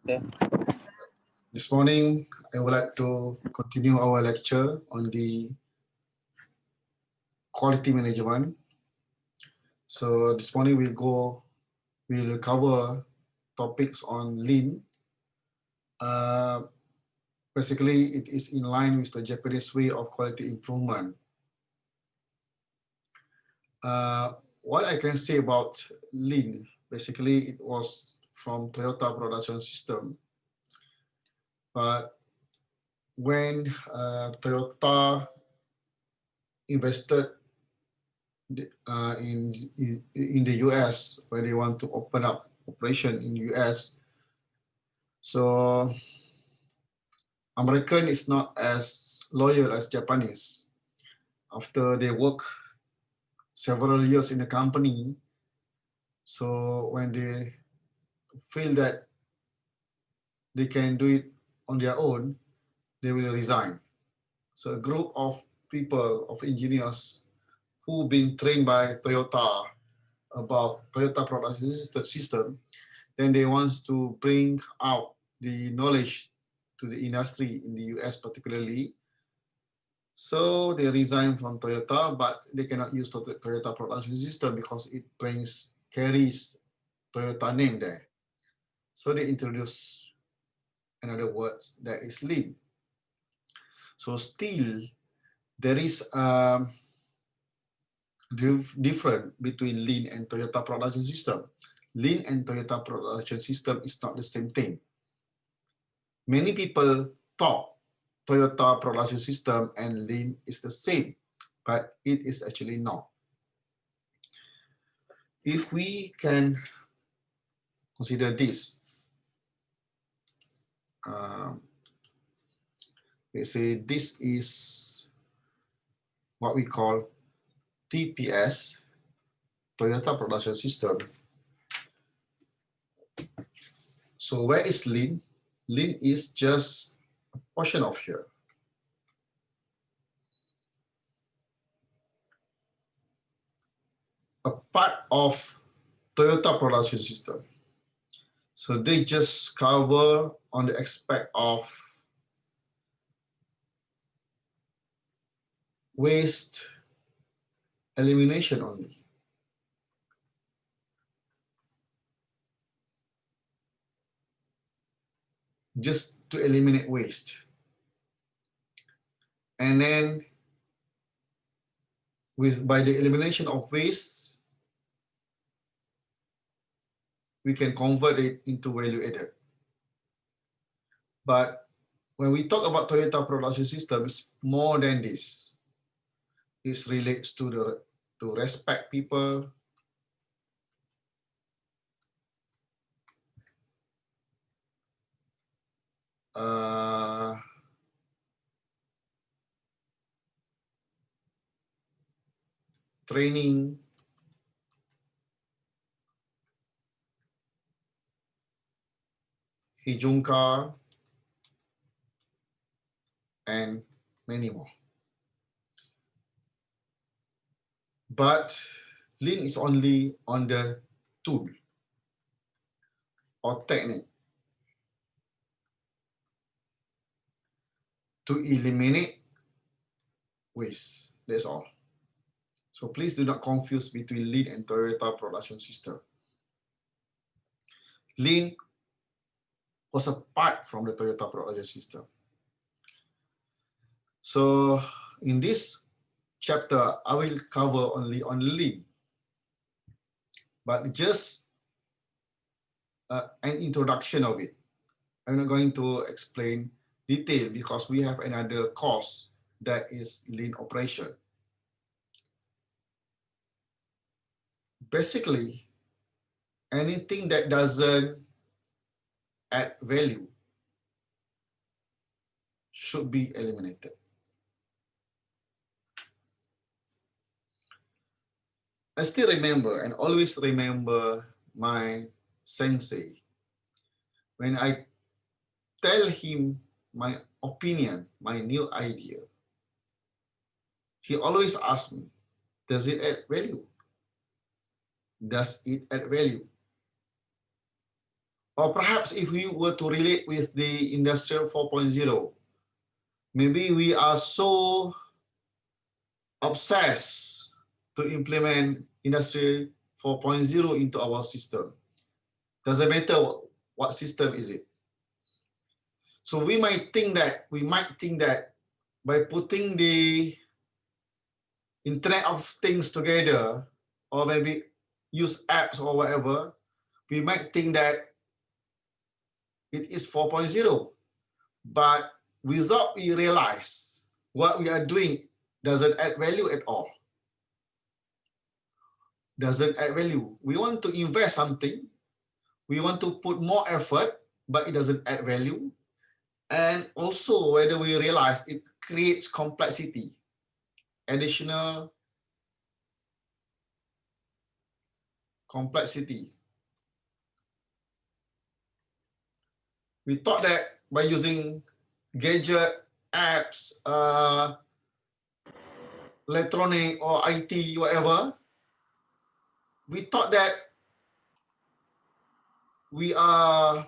Okay. This morning, I would like to continue our lecture on the quality management. So this morning we'll cover topics on lean. Uh, Basically, it is in line with the Japanese way of quality improvement. What I can say about lean, basically it was from Toyota production system. But when Toyota invested in the US, where they want to open up operation in US. So American is not as loyal as Japanese. After they work several years in the company, so when they feel that they can do it on their own, they will resign. So a group of people, of engineers who been trained by Toyota about Toyota production system, then they want to bring out the knowledge to the industry in the US particularly. So they resign from Toyota, but they cannot use Toyota production system because it carries Toyota name there. So they introduce another words that is lean. So still there is a difference between lean and Toyota production system. Lean and Toyota production system is not the same thing. Many people thought Toyota production system and lean is the same, but it is actually not. If we can consider this, um, let's say this is what we call TPS, Toyota production system. So where is lean? Lean is just a portion of here. A part of Toyota production system. So they just cover on the aspect of waste elimination only. Just to eliminate waste. And then by the elimination of waste, we can convert it into value added. But when we talk about Toyota production system, it's more than this. It relates to respect people, training, hijunka, and many more. But lean is only on the tool or technique to eliminate waste. That's all. So please do not confuse between lean and Toyota production system. Lean was apart from the Toyota production system. So in this chapter, I will cover only on lean, but just an introduction of it. I'm not going to explain detail because we have another course that is lean operation. Basically, anything that doesn't add value should be eliminated. I still remember and always remember my sensei. When I tell him my opinion, my new idea, he always asks me, does it add value? Does it add value? Or perhaps if we were to relate with the Industrial 4.0, maybe we are so obsessed to implement Industry 4.0 into our system. Doesn't matter what system is it. So we might think that by putting the Internet of Things together, or maybe use apps or whatever, we might think that it is 4.0. But without we realize what we are doing doesn't add value at all. Doesn't add value. We want to invest something, we want to put more effort, but it doesn't add value. And also whether we realize it creates complexity, additional complexity. We thought that by using gadget, apps, electronic or IT, whatever, we thought that we are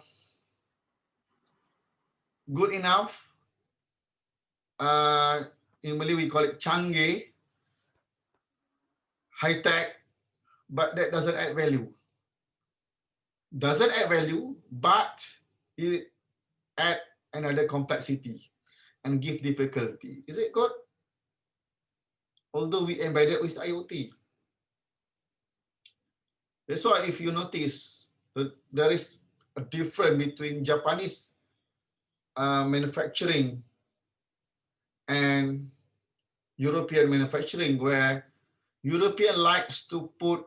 good enough. In Malay, we call it canggih, high tech, but that doesn't add value. Doesn't add value, but it add another complexity and give difficulty. Is it good? Although we embedded with IoT. That's why if you notice, there is a difference between Japanese manufacturing and European manufacturing, where European likes to put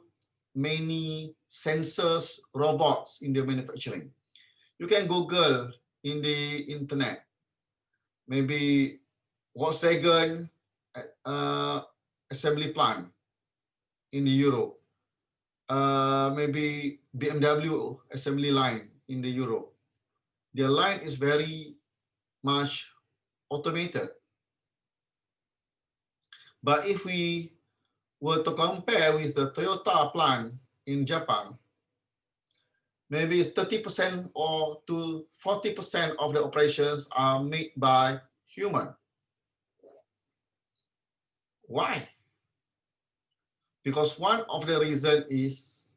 many sensors, robots in their manufacturing. You can Google in the internet, maybe Volkswagen assembly plant in Europe, maybe BMW assembly line in the Europe. Their line is very much automated. But if we were to compare with the Toyota plant in Japan, maybe 30% or to 40% of the operations are made by human. Why? Because one of the reasons is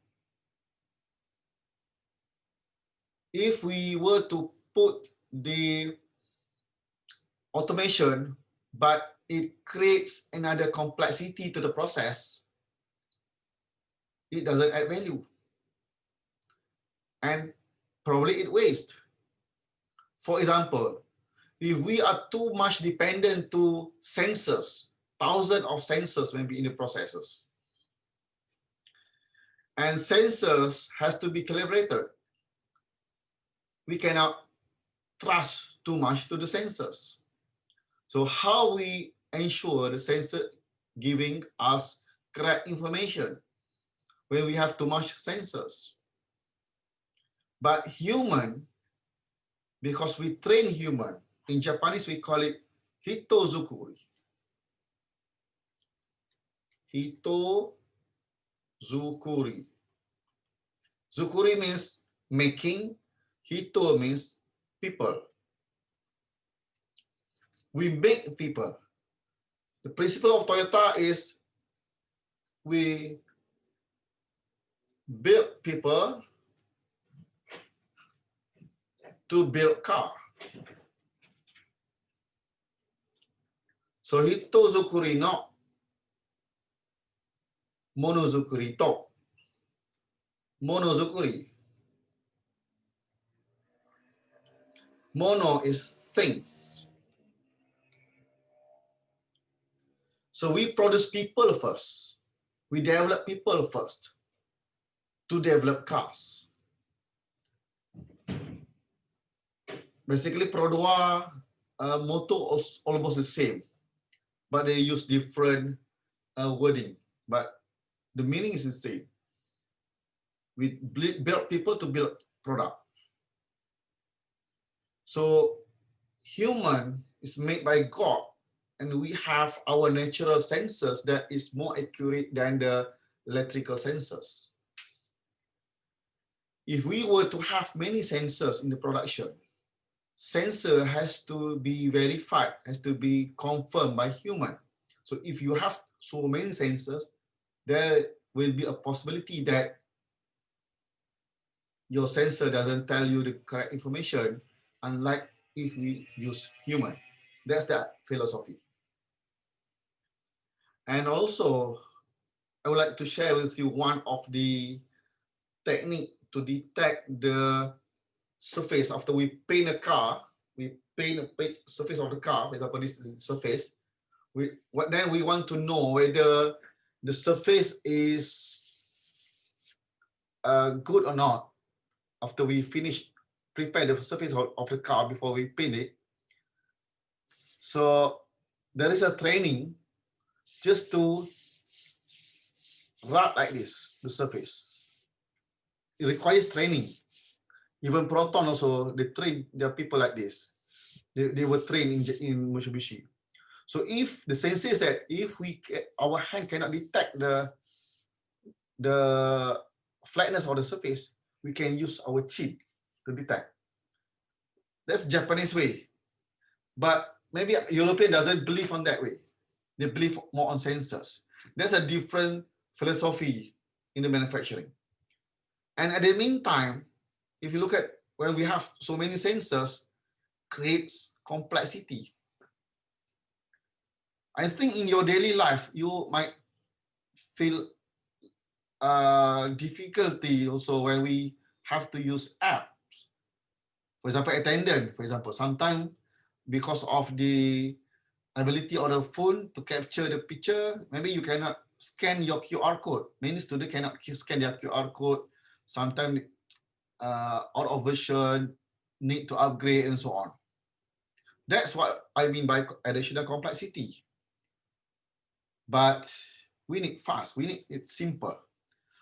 if we were to put the automation, but it creates another complexity to the process, it doesn't add value. And probably it wastes. For example, if we are too much dependent to sensors, thousands of sensors maybe in the processors, and sensors has to be calibrated, we cannot trust too much to the sensors. So how we ensure the sensor giving us correct information when we have too much sensors? But human, because we train human, in Japanese we call it hitozukuri. Hitozukuri. Zukuri means making, hito means people. We make people. The principle of Toyota is we build people to build car. So hitozukuri no monozukuri to. Monozukuri. Mono is things. So we produce people first. We develop people first to develop cars. Basically, Produa motto is almost the same, but they use different wording. But the meaning is the same. We build people to build product. So human is made by God, and we have our natural sensors that is more accurate than the electrical sensors. If we were to have many sensors in the production, sensor has to be verified, has to be confirmed by human. So if you have so many sensors, there will be a possibility that your sensor doesn't tell you the correct information, unlike if we use human. That's that philosophy. And also, I would like to share with you one of the technique to detect the surface after we paint a car. We paint a surface of the car, for example, this is the surface. Then we want to know whether the surface is good or not after we finish prepare the surface of the car before we paint it. So there is a training just to rub like this, the surface. It requires training. Even Proton also, they train their people like this. They were trained in Mitsubishi. So if the sensei said, if our hand cannot detect the flatness of the surface, we can use our chin to detect. That's Japanese way. But maybe European doesn't believe on that way. They believe more on sensors. There's a different philosophy in the manufacturing. And at the meantime, if you look at when we have so many sensors, creates complexity. I think in your daily life, you might feel difficulty also when we have to use apps. For example, attendant, for example, sometimes because of the ability of the phone to capture the picture, maybe you cannot scan your QR code. Many students cannot scan their QR code. Sometimes out of version, need to upgrade and so on. That's what I mean by additional complexity. But we need fast, we need it simple.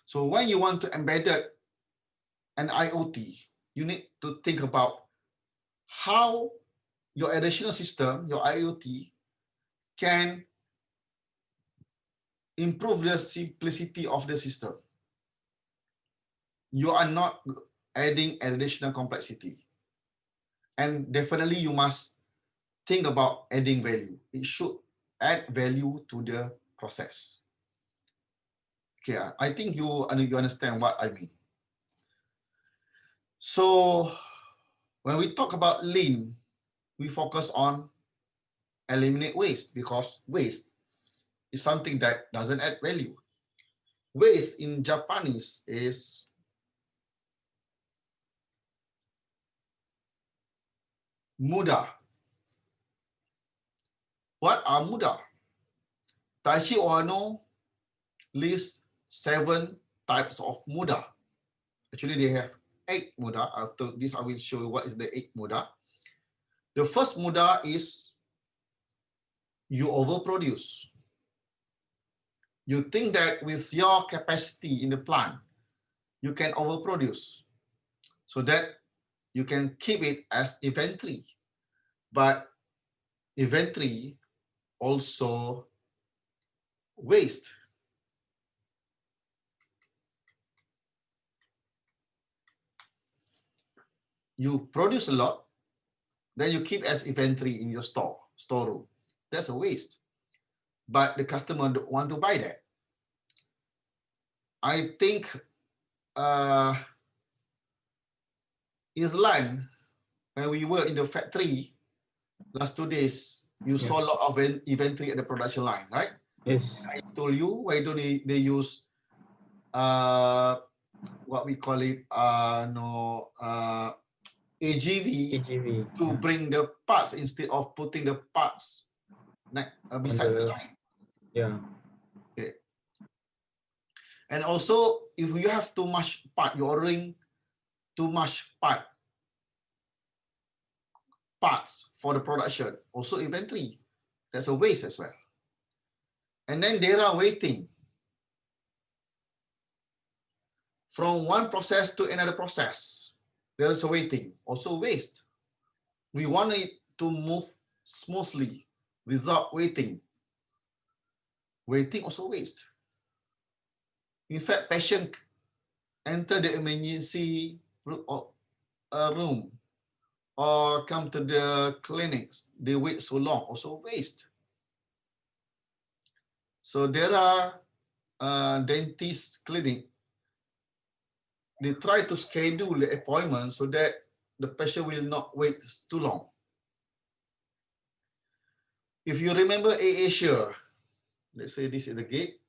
So when you want to embed an IoT, you need to think about how your additional system, your IoT, can improve the simplicity of the system. You are not adding additional complexity. And definitely you must think about adding value. It should add value to the process. Okay, I think you understand what I mean. So when we talk about lean, we focus on eliminate waste because waste is something that doesn't add value. Waste in Japanese is muda. What are muda? Taishi Ono lists 7 types of muda. Actually, they have 8 muda. After this, I will show you what is the 8 muda. The first muda is you overproduce. You think that with your capacity in the plant, you can overproduce so that you can keep it as inventory. But inventory also waste. You produce a lot, then you keep as inventory in your storeroom. That's a waste. But the customer don't want to buy that. I think Island, when we were in the factory last 2 days, you saw a lot of inventory at the production line, right? Yes. I told you, why don't they use what we call it AGV to bring the parts instead of putting the parts besides the line. Yeah. Okay. And also, if you have too much part, you're ordering too much parts for the production, also inventory. That's a waste as well. And then there are waiting from one process to another process. There is a waiting, also waste. We want it to move smoothly without waiting. Waiting also waste. In fact, enter the emergency room or come to the clinics. They wait so long, also waste. So there are dentist clinic. They try to schedule the appointment so that the patient will not wait too long. If you remember Asia, let's say this is the gate,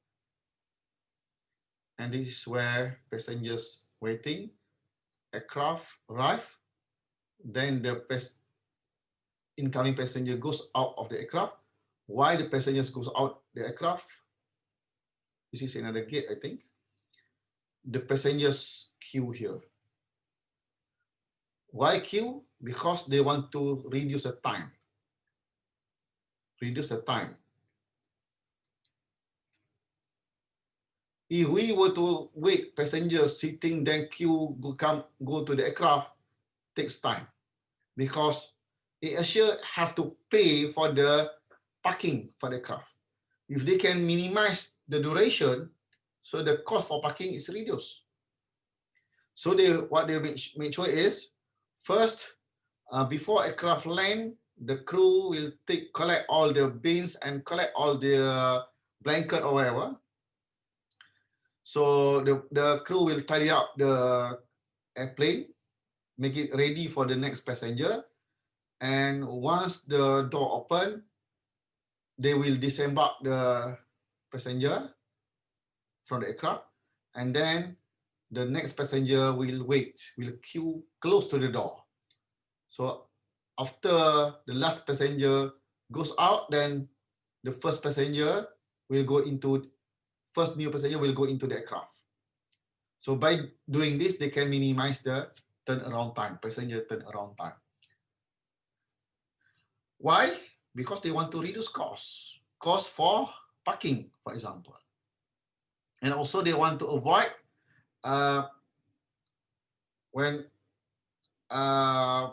and this is where passengers waiting. Aircraft arrive, then the incoming passenger goes out of the aircraft. Why the passengers goes out the aircraft? This is another gate, I think. The passengers queue here. Why queue? Because they want to reduce the time. Reduce the time. If we were to wait, passengers sitting, then queue, go to the aircraft, takes time. Because Asia have to pay for the parking for the aircraft. If they can minimize the duration, so the cost for parking is reduced. So what they make sure is, first, before aircraft land, the crew will collect all the bins and collect all the blanket or whatever. So the crew will tidy up the airplane, make it ready for the next passenger. And once the door open, they will disembark the passenger from the aircraft. And then the next passenger will wait, will queue close to the door. So after the last passenger goes out, then the first passenger will go into, first new passenger will go into the aircraft. So by doing this, they can minimize the turnaround time, passenger turnaround time. Why? Because they want to reduce costs. Cost for parking, for example. And also they want to avoid when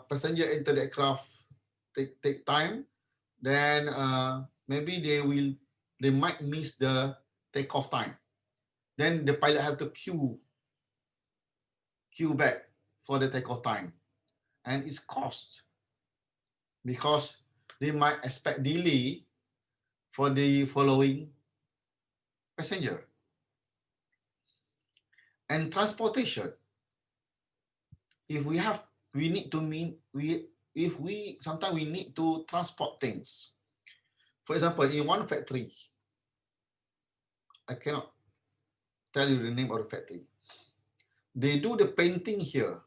passenger enter the aircraft take time, then maybe they might miss the takeoff time. Then the pilot have to queue back for the takeoff time, and it's cost because they might expect delay for the following passenger. And transportation, if sometimes we need to transport things. For example, in one factory, I cannot tell you the name of the factory. They do the painting here.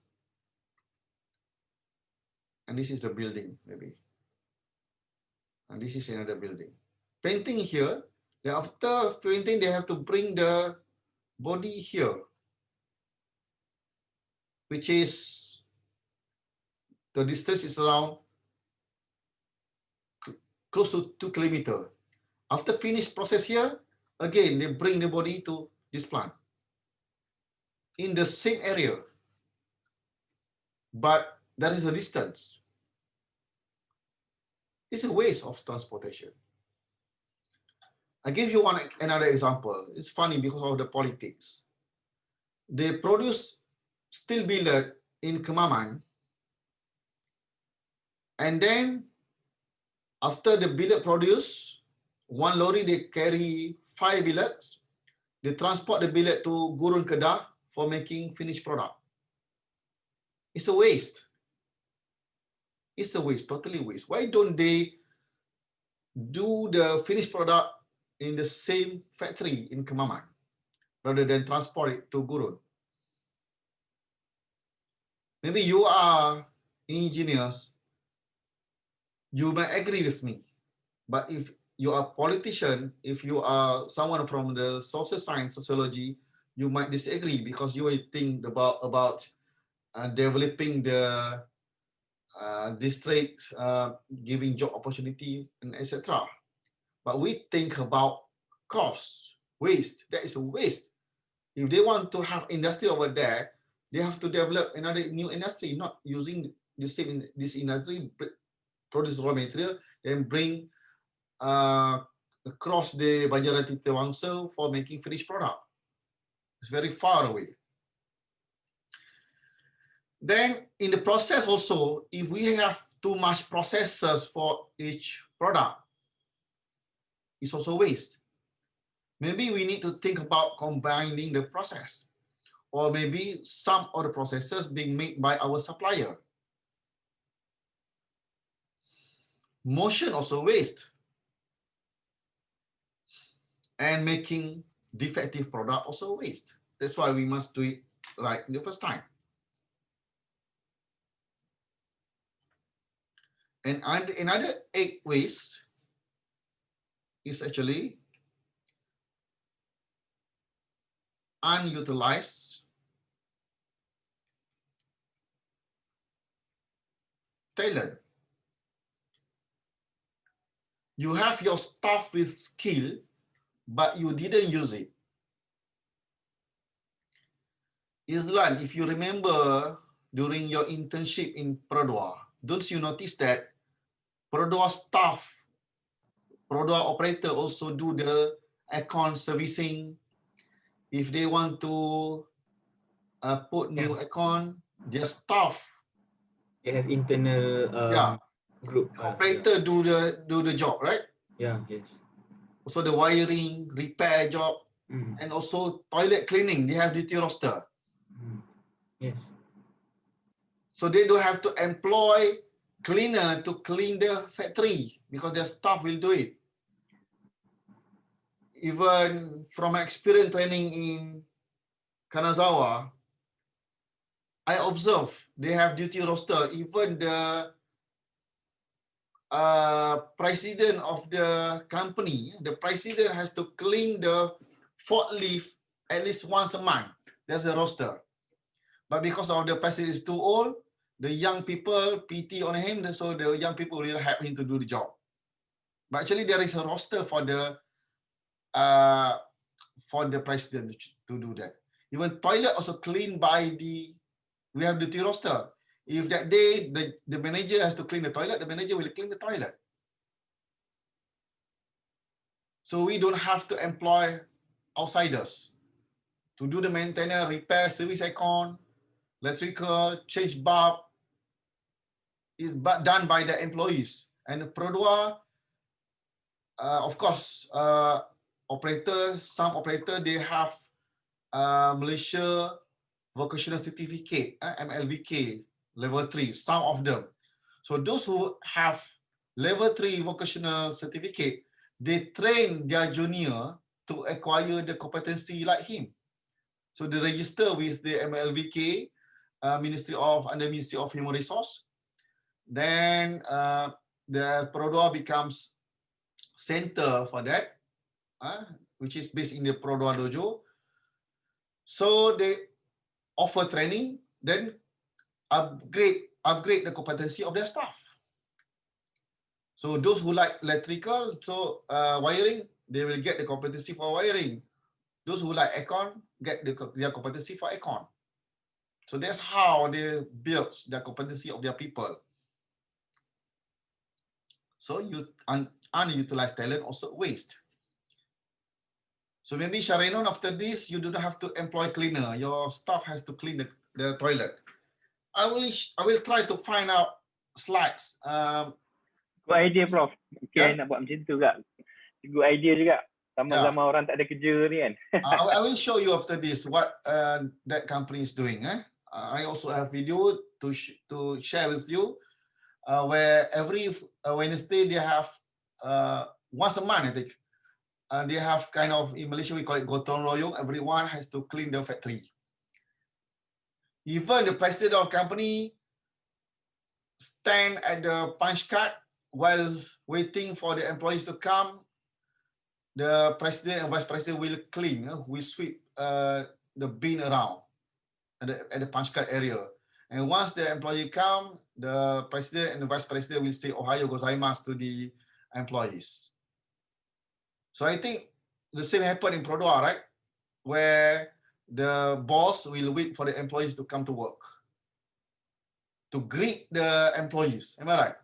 And this is the building, maybe. And this is another building. Painting here, then after painting, they have to bring the body here, which is, the distance is around close to 2 kilometers. After finish process here, again, they bring the body to this plant in the same area, but there is a distance. It's a waste of transportation. I give you another example. It's funny because of the politics. They produce steel billet in Kemaman, and then after the billet produced, one lorry they carry 5 billets. They transport the billet to Gurun Kedah for making finished product. It's a waste. It's a waste, totally waste. Why don't they do the finished product in the same factory in Kemaman rather than transport it to Gurun? Maybe you are engineers, you may agree with me, but if you are a politician, if you are someone from the social science, sociology, you might disagree because you will think about developing the district, giving job opportunity, and etc. But we think about cost, waste. That is a waste. If they want to have industry over there, they have to develop another new industry, not using the same this industry, produce raw material, and bring across the Banjarati Tewangsa for making finished product. It's very far away. Then in the process also, if we have too much processors for each product, it's also waste. Maybe we need to think about combining the process, or maybe some of the processors being made by our supplier. Motion also waste. And making defective product also waste. That's why we must do it right the first time. And another 8 waste is actually unutilized talent. You have your staff with skill, but you didn't use it. Islan, if you remember during your internship in Produa, don't you notice that Produa staff, Produa operator also do the aircon servicing? If they want to put new aircon, their staff, they have internal group. Operator do the job, right? Yeah, yes. Also the wiring, repair job, and also toilet cleaning. They have duty roster. Yes. So they don't have to employ cleaner to clean the factory because their staff will do it. Even from my experience training in Kanazawa, I observe they have duty roster. Even the president of the company, the president has to clean the forklift at least once a month. There's a roster. But because of the president is too old, the young people pity on him, so the young people will help him to do the job. But actually, there is a roster for the president to do that. Even toilet also cleaned by we have duty roster. If that day the manager has to clean the toilet, the manager will clean the toilet. So we don't have to employ outsiders to do the maintenance, repair, service aircon, electrical, change bulb. Is done by the employees. And the Produa, of course, some operator, they have Malaysia Vocational Certificate, MLVK, level 3, some of them. So those who have level 3 vocational certificate, they train their junior to acquire the competency like him. So they register with the MLVK, Ministry of Human Resource. Then the Produa becomes center for that, which is based in the Produa Dojo. So they offer training, then upgrade the competency of their staff. So those who like electrical, so wiring, they will get the competency for wiring. Those who like aircon get their competency for aircon. So that's how they build the competency of their people. So unutilized talent also waste. So maybe Sharinon, after this, you do not have to employ cleaner. Your staff has to clean the toilet. I will try to find out slides. Good idea, Prof. Okay, nak buat macam tu juga. Good idea juga. Sama-sama orang tak ada kerja ni kan. I will show you after this what that company is doing. I also have video to share with you where every Wednesday they have once a month, I think. They have kind of, in Malaysia we call it gotong royong. Everyone has to clean the factory. Even the president of the company stand at the punch card while waiting for the employees to come. The president and vice president will clean, will sweep the bin around at the punch card area. And once the employee come, the president and the vice president will say "Ohayo gozaimasu" to the employees. So I think the same happened in Produa, right? Where the boss will wait for the employees to come to work, to greet the employees. Am I right?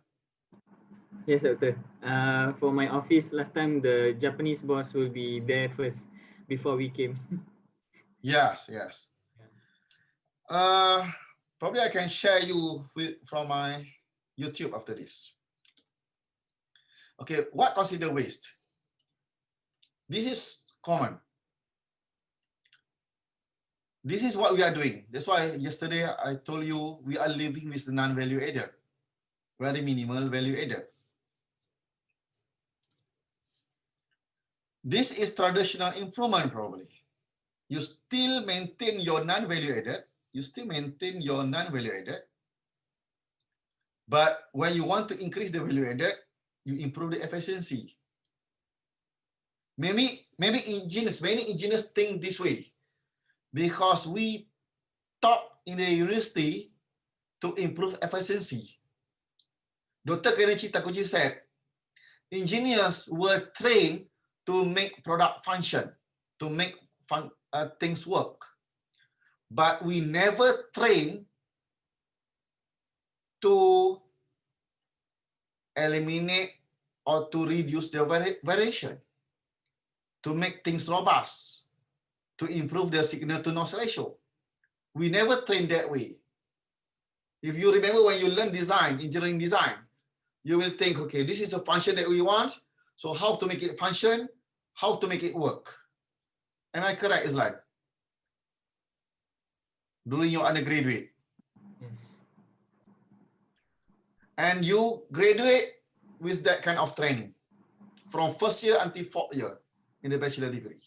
Yes, Doctor. For my office, last time the Japanese boss will be there first before we came. Yes, yes. Probably I can share you from my YouTube after this. Okay, what consider waste? This is common. This is what we are doing. That's why yesterday I told you we are living with the non-value added. Very minimal value added. This is traditional improvement probably. You still maintain your non-value added. You still maintain your non-value added. But when you want to increase the value added, you improve the efficiency. Maybe many engineers think this way because we taught in the university to improve efficiency. Dr. Kenichi Takuchi said, engineers were trained to make product function, to make things work. But we never train to eliminate or to reduce the variation, to make things robust, to improve the signal to noise ratio. We never train that way. If you remember when you learn design, engineering design, you will think, okay, this is a function that we want. So how to make it function, how to make it work. Am I correct, Islam? During your undergraduate. Yes. And you graduate with that kind of training from first year until fourth year in the bachelor degree.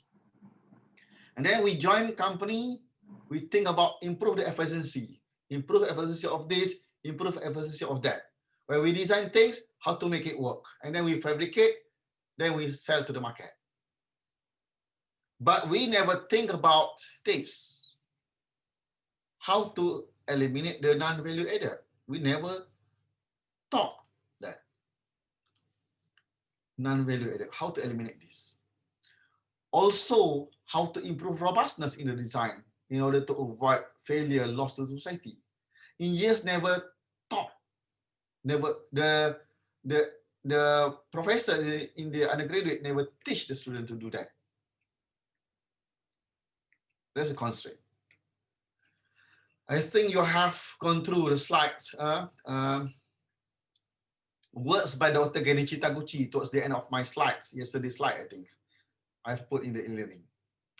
And then we join company, we think about improve the efficiency of this, improve efficiency of that. Where we design things, how to make it work. And then we fabricate, then we sell to the market. But we never think about this. How to eliminate the non-value added. We never talk that. Non-value added, how to eliminate this. Also, how to improve robustness in the design in order to avoid failure, loss to society. Engineers never taught, the professor in the undergraduate never teach the student to do that. That's a constraint. I think you have gone through the slides. Words by Dr. Genichi Taguchi towards the end of my slides, yesterday's slide, I think. I've put in the e-learning.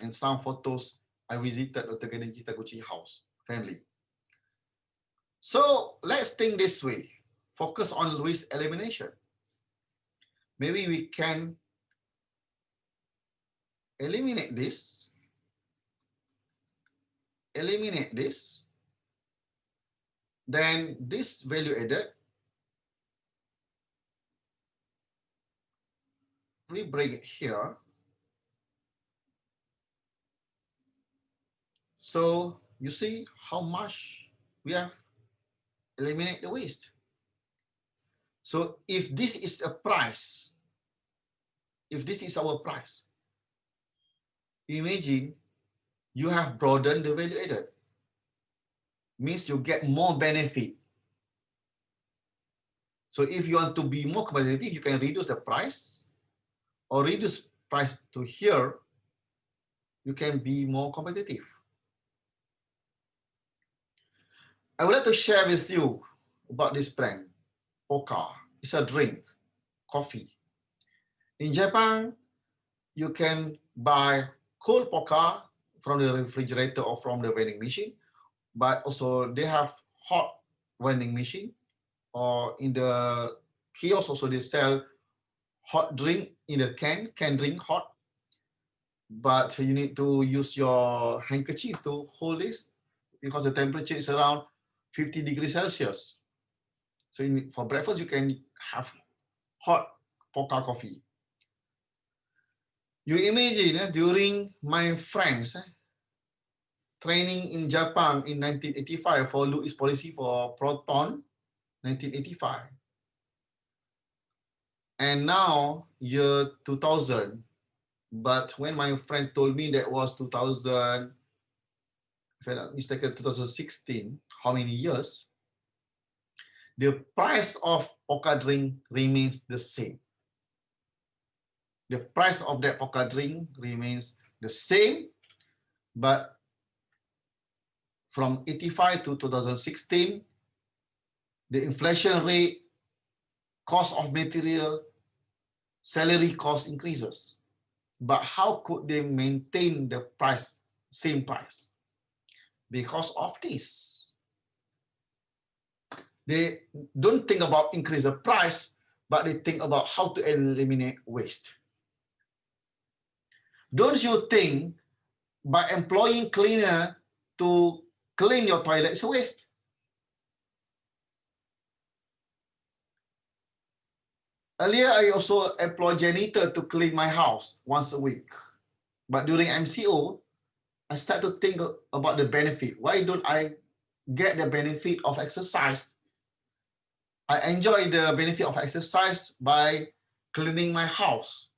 And some photos, I visited Dr. Genichi Taguchi house, family. So let's think this way. Focus on waste elimination. Maybe we can eliminate this. Then this value added, we bring it here. So you see how much we have eliminated the waste. So if this is a price, if this is our price, imagine you have broadened the value added. Means you get more benefit. So if you want to be more competitive, you can reduce the price or reduce price to here, you can be more competitive. I would like to share with you about this brand, Pokka. It's a drink, coffee. In Japan, you can buy cold Pokka from the refrigerator or from the vending machine, but also they have hot vending machine, or in the kiosk also they sell hot drink in the can drink hot, but you need to use your handkerchief to hold this because the temperature is around 50 degrees Celsius. So for breakfast, you can have hot Pokka coffee. You imagine during my friends training in Japan in 1985 for Lewis policy for proton, 1985. And now year 2000, but when my friend told me that was 2000, if I'm not mistaken, 2016, how many years? The price of Pokka drink remains the same. The price of that Pokka drink remains the same, but from 85 to 2016, the inflation rate, cost of material, salary cost increases. But how could they maintain the price, same price? Because of this. They don't think about increase the price, but they think about how to eliminate waste. Don't you think by employing cleaner to clean your toilet is a waste? Earlier, I also employ janitor to clean my house once a week. But during MCO, I start to think about the benefit. Why don't I get the benefit of exercise? I enjoy the benefit of exercise by cleaning my house.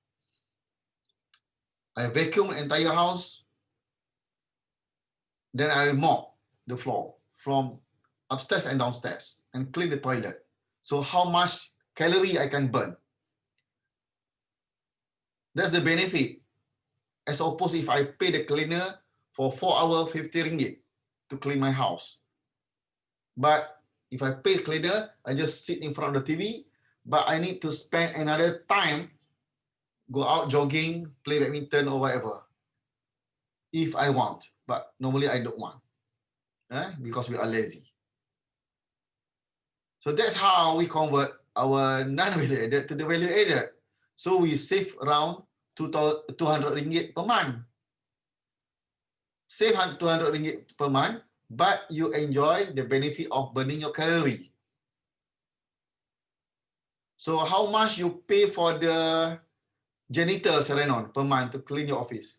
I vacuum the entire house. Then I mop the floor from upstairs and downstairs and clean the toilet. So how much calorie I can burn? That's the benefit. As opposed if I pay the cleaner for 4 hours, 50 ringgit to clean my house. But if I pay cleaner, I just sit in front of the TV, but I need to spend another time, go out jogging, play badminton or whatever. If I want, but normally I don't want, because we are lazy. So that's how we convert our non-value added to the value added. So we save around 200 ringgit per month. Save 200 ringgit per month, but you enjoy the benefit of burning your calorie. So how much you pay for the janitor, Renon, per month to clean your office?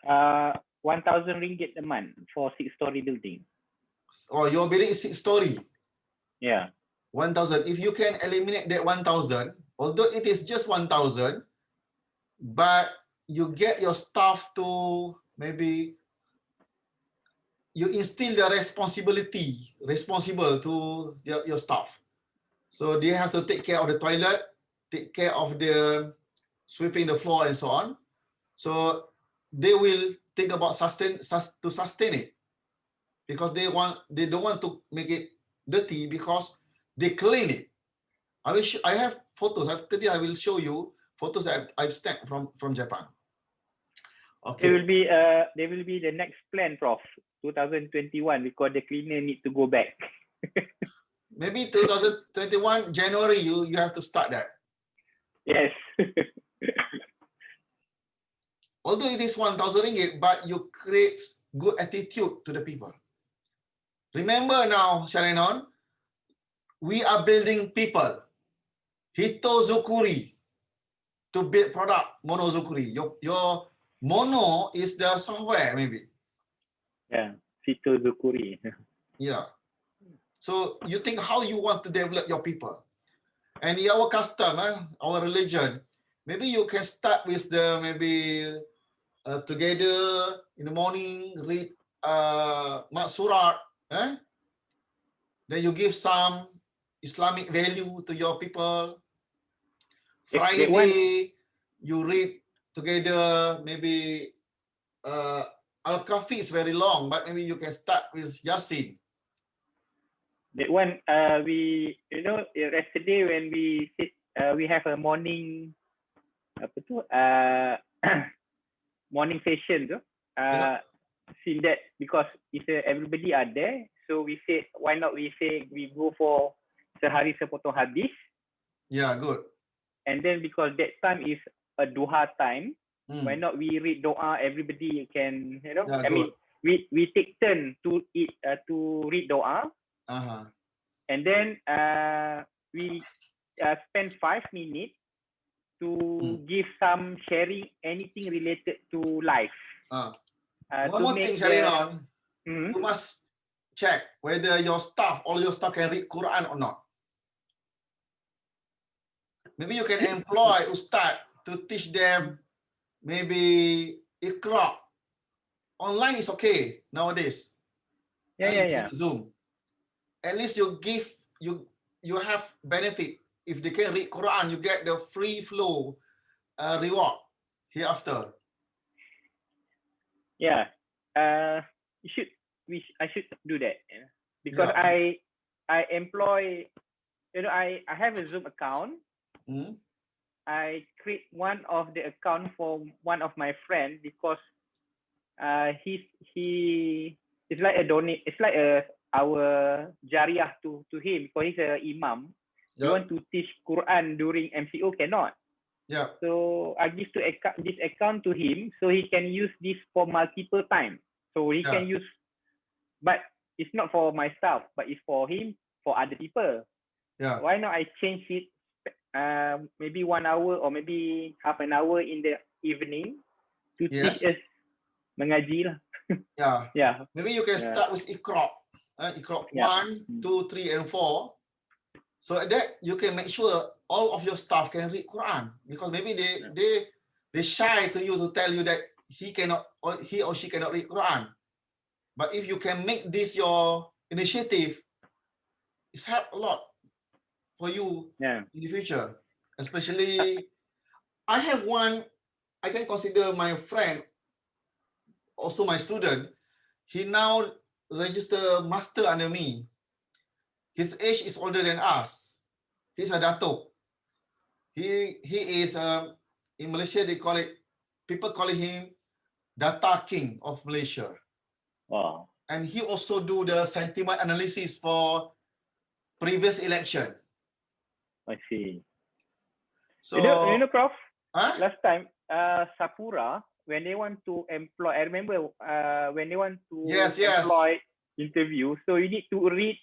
1,000 ringgit a month for 6-story building. Or your building is 6-story. Yeah. 1,000. If you can eliminate that 1,000, although it is just 1,000, but you get your staff to maybe you instill the responsible to your staff. So they have to take care of the toilet, take care of the sweeping the floor and so on. So they will think about sustain it, because they don't want to make it dirty because they clean it. I have photos. After this, I will show you photos that I've sent from Japan. Okay. There will be the next plan, Prof. 2021, because the cleaner need to go back. Maybe 2021 January you have to start that. Yes. Although it is 1,000 ringgit, but you create good attitude to the people. Remember now, Sharenon, we are building people. Hito Zukuri to build product, Mono Zukuri. Your Mono is the software, maybe. Yeah, Hito Zukuri. Yeah. So you think how you want to develop your people. And in our custom, our religion, maybe you can start with the together in the morning, read Mat Surat. Then you give some Islamic value to your people. Friday, you read together, maybe Al-Kahfi is very long, but maybe you can start with Yasin. That one, yesterday when we sit, we have a morning, morning session tu. Seen that because it's everybody are there, so we said why not we go for sehari sepotong hadis. Yeah, good. And then because that time is a duha time, why not we read doa? Everybody can, Yeah, I mean, we take turn to read doa. And then we spend 5 minutes to give some sharing anything related to life. One more thing, Khairur, you must check whether all your staff can read Quran or not. Maybe you can employ Ustad to teach them maybe Iqra. Online is okay nowadays. Yeah. Zoom. At least you have benefit. If they can read Quran, you get the free flow reward hereafter. Yeah, you should I should do that, you know, because Yeah. I employ, you know, I have a Zoom account. Mm. I create one of the account for one of my friends because he it's like a donate, it's like a our jariah to him because he's a imam. You Yeah. want to teach Quran during MCO cannot. Yeah. So I give this account to him so he can use this for multiple times. So he Yeah. can use, but it's not for myself, but it's for him, for other people. Yeah. Why not I change it? Maybe 1 hour or maybe half an hour in the evening to teach Yes. us mengaji lah. Yeah. Yeah. Maybe you can Yeah. start with Iqra. Iqra Yeah. 1, 2, 3, and 4. So that you can make sure all of your staff can read Quran, because maybe they shy to you to tell you that he or she cannot read Quran. But if you can make this your initiative, it's help a lot for you Yeah. in the future. Especially, I have one, I can consider my friend, also my student. He now register master under me. His age is older than us. He's a datuk. He is in Malaysia people call him data king of Malaysia. Wow. And he also do the sentiment analysis for previous election. I see. So you know, Prof. huh? Last time, Sapura, when they want to employ, I remember when they want to Yes. employ interview, so you need to read,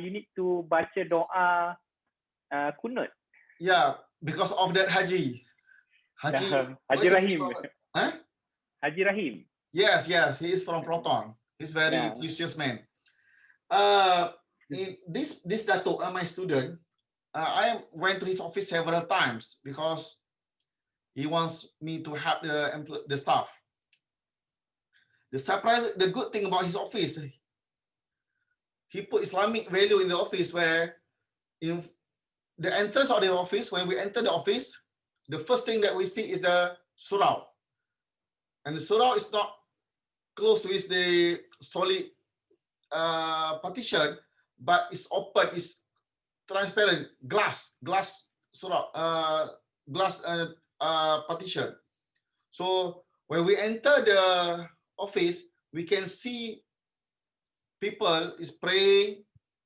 you need to baca doa kunut. Yeah, because of that Haji. Haji Rahim. Huh? Haji Rahim. Yes, he is from Proton. He's very precious man. In this Dato, my student, I went to his office several times because he wants me to help the staff. The good thing about his office, he put Islamic value in the office, where in the entrance of the office, when we enter the office, the first thing that we see is the surau. And the surau is not close with the solid partition, but it's open, it's transparent, glass surau, glass partition. So when we enter the office, we can see people is praying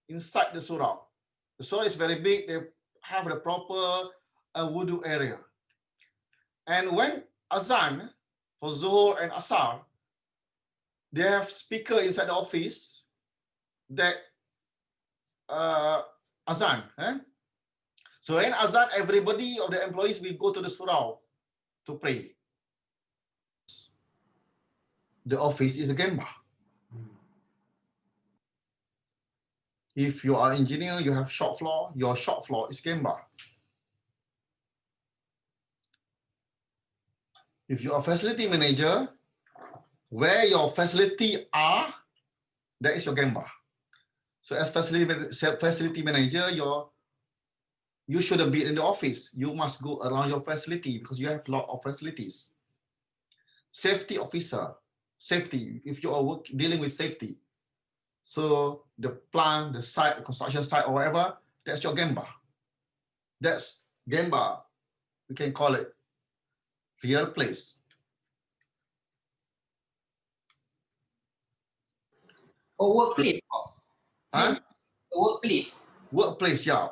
inside the surau. The surau is very big. They have the proper wudu area. And when azan for Zuhur and Asar, they have speaker inside the office that azan. So when azan, everybody of the employees will go to the surau to pray. The office is a gemba. If you are engineer, you have shop floor. Your shop floor is gemba. If you are facility manager, where your facility are, that is your gemba. So as facility manager, you shouldn't be in the office. You must go around your facility because you have a lot of facilities. Safety officer, safety, if you are dealing with safety. So the plant, the site, the construction site or whatever, that's your gemba. That's gemba. We can call it real place. Or workplace. Huh? Workplace. Workplace, yeah.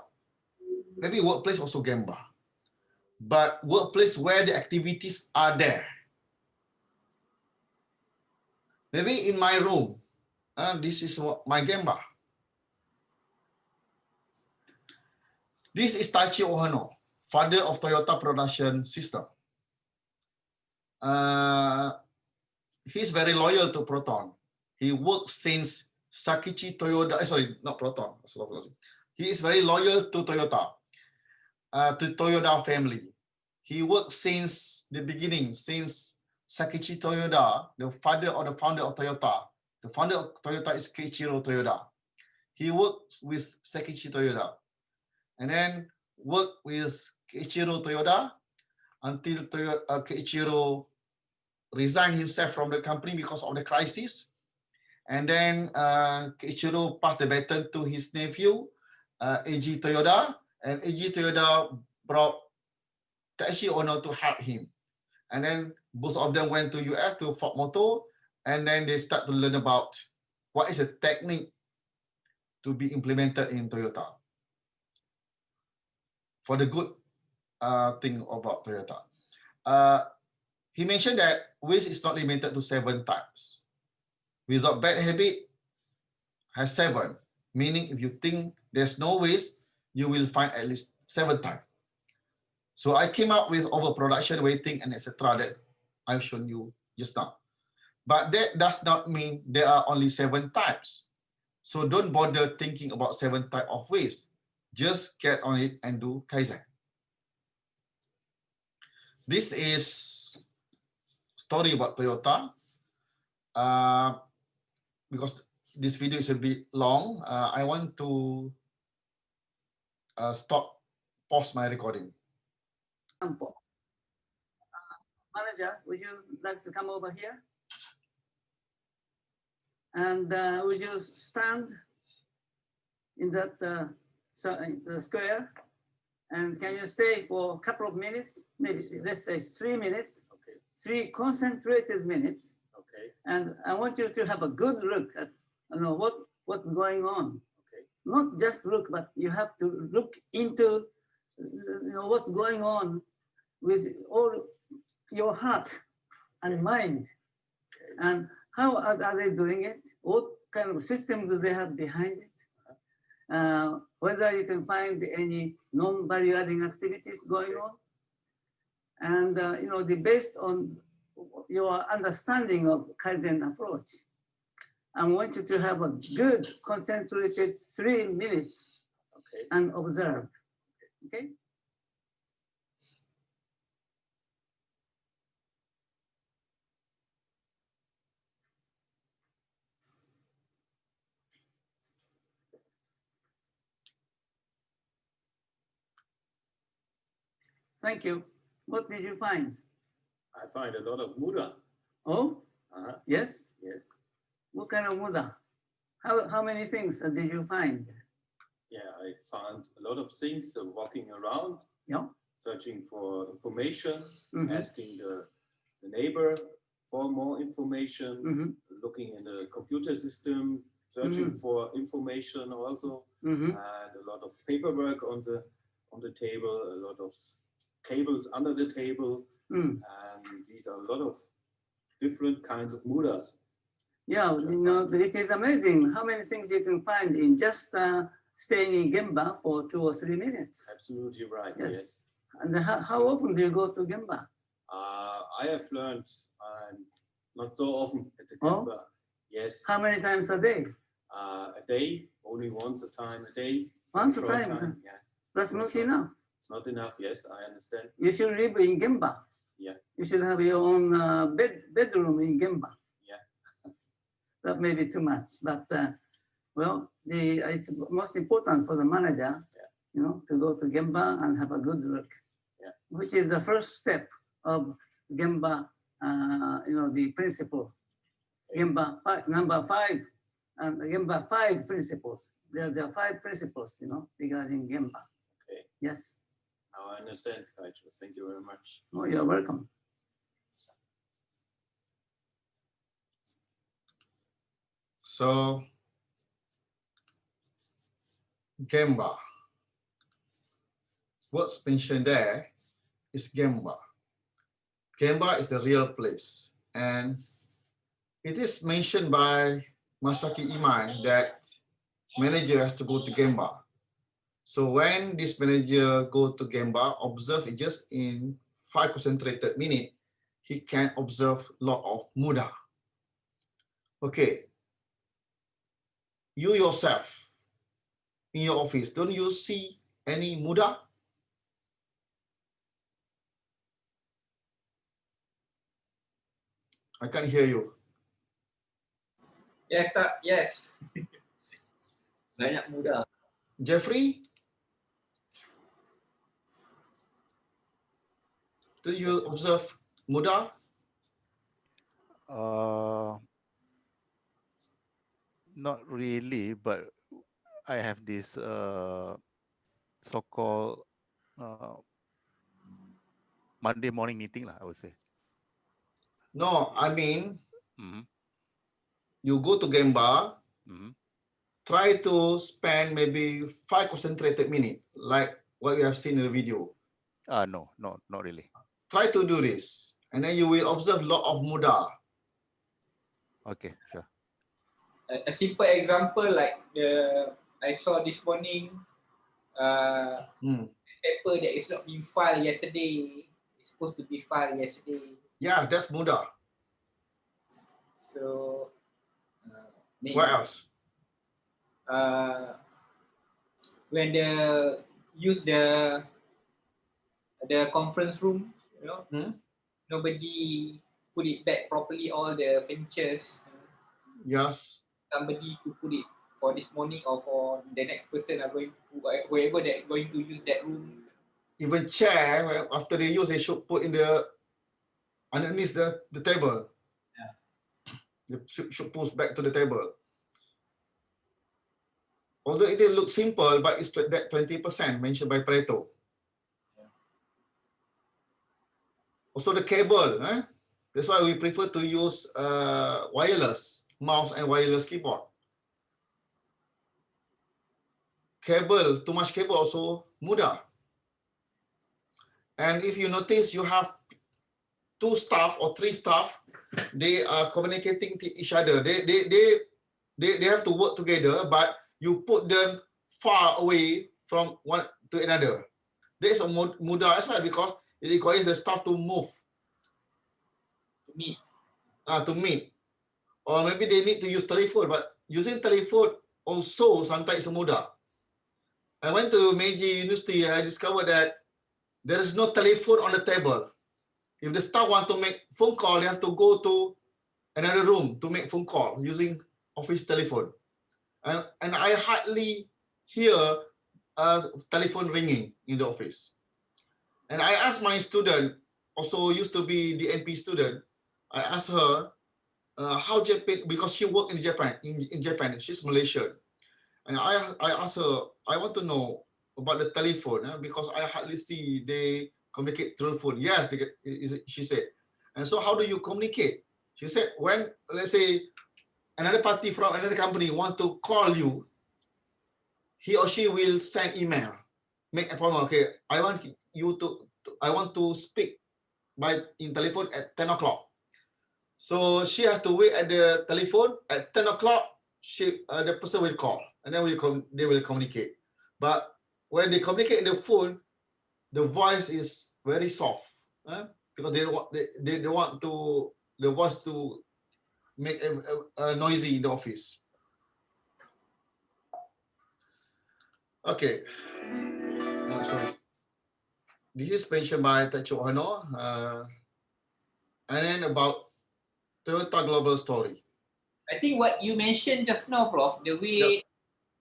Maybe workplace also gemba. But workplace where the activities are there. Maybe in my room, this is my gemba. This is Taichi Ohano, father of Toyota production system. He's very loyal to Proton. He worked since Sakichi Toyoda, sorry, not Proton. He is very loyal to Toyota, to Toyoda family. He worked since the beginning, since Sakichi Toyoda, the father or the founder of Toyota. The founder of Toyota is Keiichiro Toyoda. He worked with Sakichi Toyoda, and then worked with Keiichiro Toyoda until Keiichiro resigned himself from the company because of the crisis. And then Khairur passed the baton to his nephew, AG Toyoda, and AG Toyoda brought taxi owner to help him. And then both of them went to US to Ford Motor, and then they start to learn about what is a technique to be implemented in Toyota. For the good thing about Toyota. He mentioned that waste is not limited to 7 types. Without bad habit has 7, meaning if you think there's no waste, you will find at least 7 types. So I came up with overproduction, waiting, and etc. that I've shown you just now. But that does not mean there are only 7 types. So don't bother thinking about 7 types of waste. Just get on it and do Kaizen. This is story about Toyota. Because this video is a bit long, I want to pause my recording. Manager, would you like to come over here? And would you stand in that the square? And can you stay for a couple of minutes? Maybe let's say 3 minutes. Okay. 3 concentrated minutes. Okay. And I want you to have a good look at what's going on. Okay. Not just look, but you have to look into what's going on with all your heart and mind. Okay. And how are they doing it? What kind of system do they have behind it? Whether you can find any non-value adding activities going on. And based on your understanding of Kaizen approach, I want you to have a good concentrated 3 minutes. Okay. And observe. Okay? Thank you. What did you find? I find a lot of muda. Oh? Yes? Yes. What kind of muda? How many things did you find? Yeah, I found a lot of things walking around, searching for information, asking the neighbor for more information, looking in the computer system, searching for information also, and a lot of paperwork on the table, a lot of cables under the table, and these are a lot of different kinds of mudas. Yeah, it is amazing how many things you can find in just staying in Gemba for 2 or 3 minutes. Absolutely right. Yes. And how often do you go to Gemba? I have learned not so often at the Gemba. Yes. How many times a day? A day, only once a time a day. Once a time? Yeah. That's not enough. It's not enough, yes, I understand. You should live in Gemba. Yeah. You should have your own bedroom in Gemba. Yeah. That may be too much, but it's most important for the manager, to go to Gemba and have a good look, which is the first step of Gemba, the principle. Gemba number 5, and Gemba 5 principles. There are 5 principles, regarding Gemba. Okay. Yes. Now I understand, Khairur. Thank you very much. Oh, you're welcome. So, Gemba. What's mentioned there is Gemba. Gemba is the real place. And it is mentioned by Masaki Iman that manager has to go to Gemba. So when this manager go to Gemba, observe it just in 5 concentrated minutes, he can observe a lot of muda. Okay. You yourself, in your office, don't you see any muda? I can't hear you. Yes, tak? Yes. Banyak muda. Jeffrey? Do you observe muda? Not really, but I have this so-called Monday morning meeting, I would say. No, I mean, you go to game bar, try to spend maybe 5 concentrated minutes, like what you have seen in the video. No, not really. Try to do this, and then you will observe a lot of muda. Okay, sure. A simple example like I saw this morning, paper that is not being filed yesterday is supposed to be filed yesterday. Yeah, that's muda. So, what else? When use the conference room, nobody put it back properly. All the furnitures. Yes. Somebody to put it for this morning or for the next person are going whoever that going to use that room. Even chair, after they use, they should put in the underneath the table. Yeah. They should push back to the table. Although it looks simple, but it's that 20% mentioned by Pareto. Yeah. Also the cable, that's why we prefer to use wireless mouse and wireless keyboard. Cable, too much cable also mudah. And if you notice, you have 2 staff or 3 staff, they are communicating to each other. They have to work together, but you put them far away from one to another. There is a mudah as well because it requires the staff to move. To meet. Or maybe they need to use telephone, but using telephone also sometimes is mudah. I went to Meiji University, I discovered that there is no telephone on the table. If the staff want to make phone call, they have to go to another room to make phone call using office telephone. And I hardly hear telephone ringing in the office. And I asked my student, also used to be the NP student, I asked her how Japan, because she worked in Japan, she's Malaysian. And I asked her, I want to know about the telephone because I hardly see they communicate through the phone. Yes, she said. And so how do you communicate? She said, when, let's say, another party from another company want to call you, he or she will send email, make appointment. Okay, I want to speak in telephone at 10 o'clock. So she has to wait at the telephone at 10 o'clock. The person will call and then they will communicate. But when they communicate in the phone, the voice is very soft because they want the voice to make a noisy in the office. Okay. Sorry. This is mentioned by Tacho Hano. And then about Toyota Global Story. I think what you mentioned just now, Prof, the way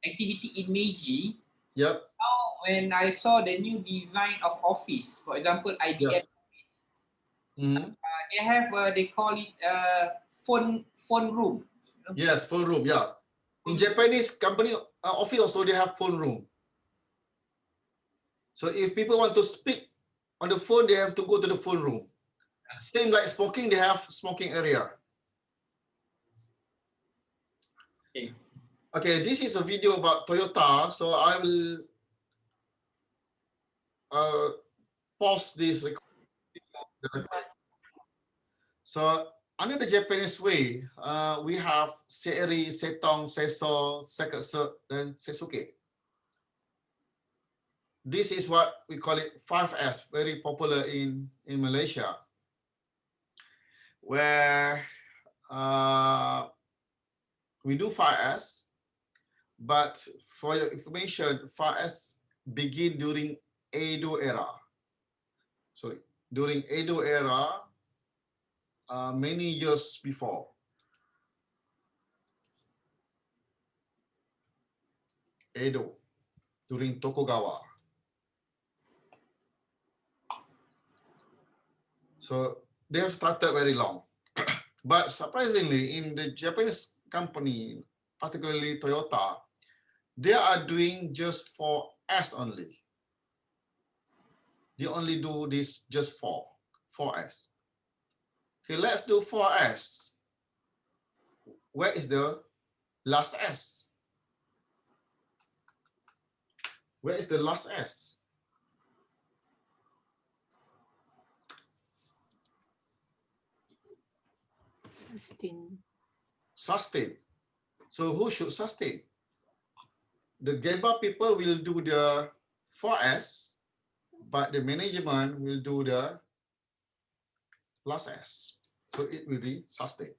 activity in Meiji. Yep. Now, when I saw the new design of office, for example, IBM office, they have they call it phone room. Yes, phone room. Yeah. In Japanese company office also they have phone room. So if people want to speak on the phone, they have to go to the phone room. Same like smoking, they have smoking area. Okay, this is a video about Toyota. So I will pause this recording. So under the Japanese way, we have Seiri, Setong, Seiso, Sekatsu, and Seisuke. This is what we call it 5S, very popular in Malaysia, where we do 5S, but for your information, 5S begin during Edo era. Sorry, during Edo era, many years before. Edo, during Tokugawa. So they have started very long. But surprisingly, in the Japanese company, particularly Toyota, they are doing just 4S only. They only do this just 4S. Okay, let's do 4S. Where is the last S? Where is the last S? Sustain. Sustain. So who should sustain? The GEBA people will do the 4S, but the management will do the last S. So it will be sustain.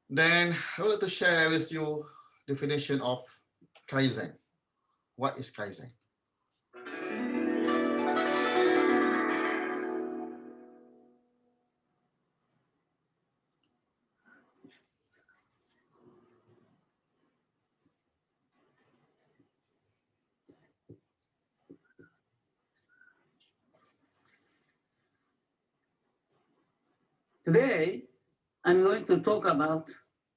Then I would like to share with you definition of Kaizen. What is Kaizen? Today, I'm going to talk about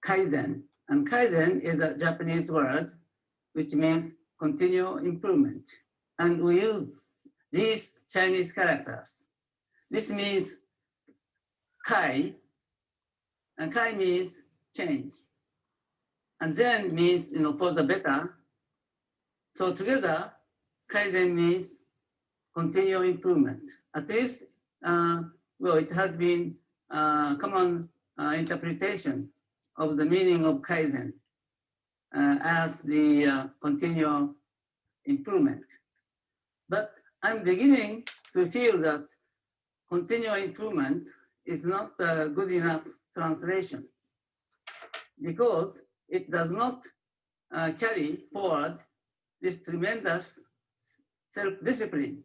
Kaizen. And Kaizen is a Japanese word, which means continual improvement. And we use these Chinese characters. This means Kai, and Kai means change. And Zen means, for the better. So together, Kaizen means continual improvement. At least, well, it has been common interpretation of the meaning of Kaizen as the continual improvement. But I'm beginning to feel that continual improvement is not a good enough translation because it does not carry forward this tremendous self-discipline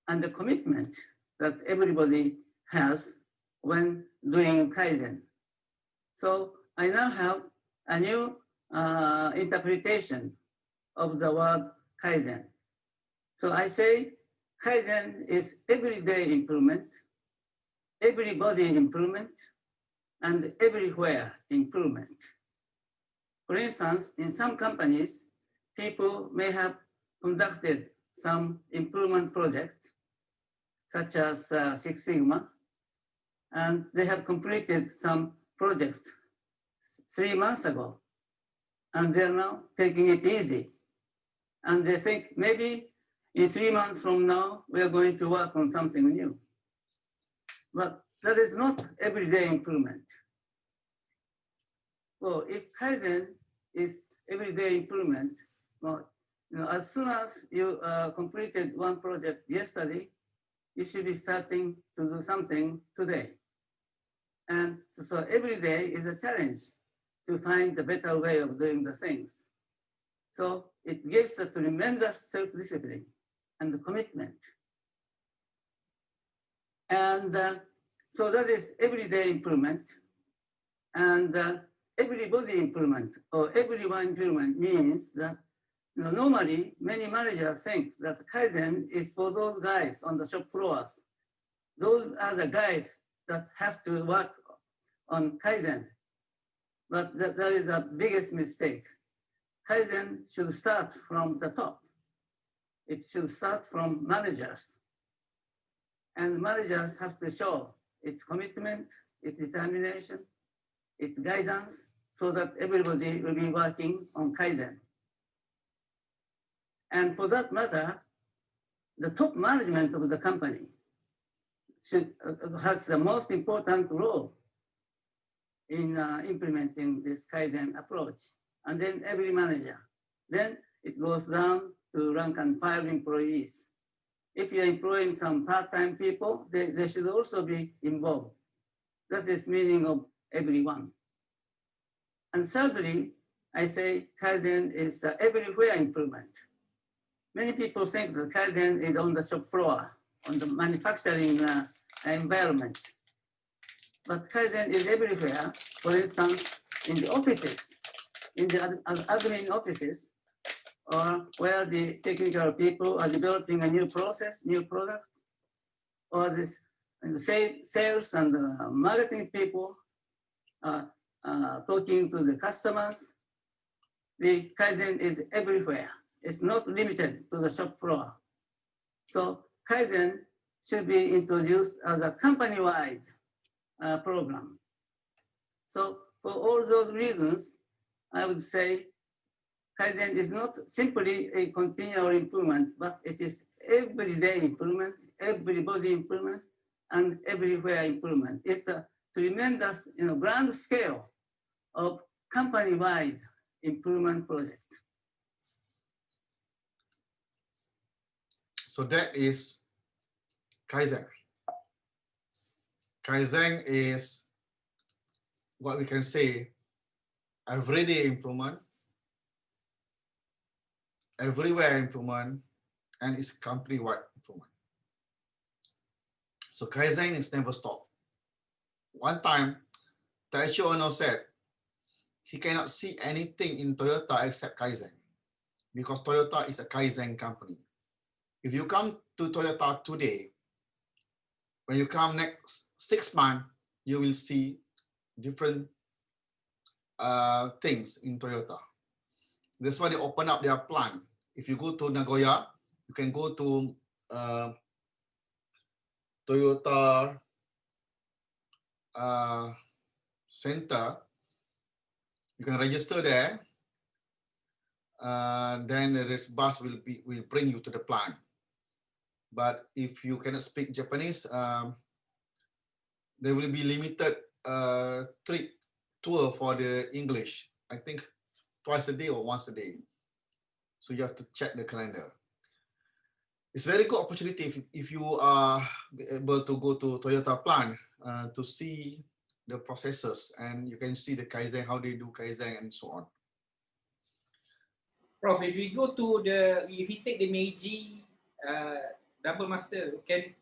and the commitment that everybody has when doing Kaizen. So I now have a new interpretation of the word Kaizen. So I say Kaizen is everyday improvement, everybody improvement, and everywhere improvement. For instance, in some companies, people may have conducted some improvement project, such as Six Sigma, and they have completed some projects 3 months ago, and they're now taking it easy. And they think maybe in 3 months from now, we are going to work on something new. But that is not everyday improvement. Well, if Kaizen is everyday improvement, well, as soon as you completed one project yesterday, you should be starting to do something today. And so every day is a challenge to find a better way of doing the things. So it gives a tremendous self-discipline and commitment. And so that is everyday improvement. And everybody improvement or everyone improvement means that normally many managers think that Kaizen is for those guys on the shop floors. Those are the guys that have to work on Kaizen. But that is the biggest mistake. Kaizen should start from the top. It should start from managers. And managers have to show its commitment, its determination, its guidance, so that everybody will be working on Kaizen. And for that matter, the top management of the company has the most important role in implementing this Kaizen approach. And then every manager. Then it goes down to rank and file employees. If you're employing some part-time people, they should also be involved. That is meaning of everyone. And thirdly, I say Kaizen is everywhere improvement. Many people think that Kaizen is on the shop floor, on the manufacturing environment. But Kaizen is everywhere. For instance, in the offices, in the admin offices, or where the technical people are developing a new process, new product, or this sales and marketing people talking to the customers. The Kaizen is everywhere. It's not limited to the shop floor. So Kaizen should be introduced as a company-wide program. So for all those reasons, I would say Kaizen is not simply a continual improvement, but it is everyday improvement, everybody improvement, and everywhere improvement. It's a tremendous, grand scale of company-wide improvement project. So that is Kaizen. Kaizen is what we can say everyday improvement, everywhere improvement, and it's company-wide improvement. So Kaizen is never stop. One time, Taishi Ono said he cannot see anything in Toyota except Kaizen because Toyota is a Kaizen company. If you come to Toyota today, when you come next 6 months, you will see different things in Toyota. That's why they open up their plant. If you go to Nagoya, you can go to Toyota center. You can register there. Then this bus will bring you to the plant. But if you cannot speak Japanese, there will be limited trip tour for the English. I think twice a day or once a day. So you have to check the calendar. It's a very good opportunity if you are able to go to Toyota plant to see the processes, and you can see the Kaizen, how they do Kaizen and so on. Prof, if we take the Meiji double master, can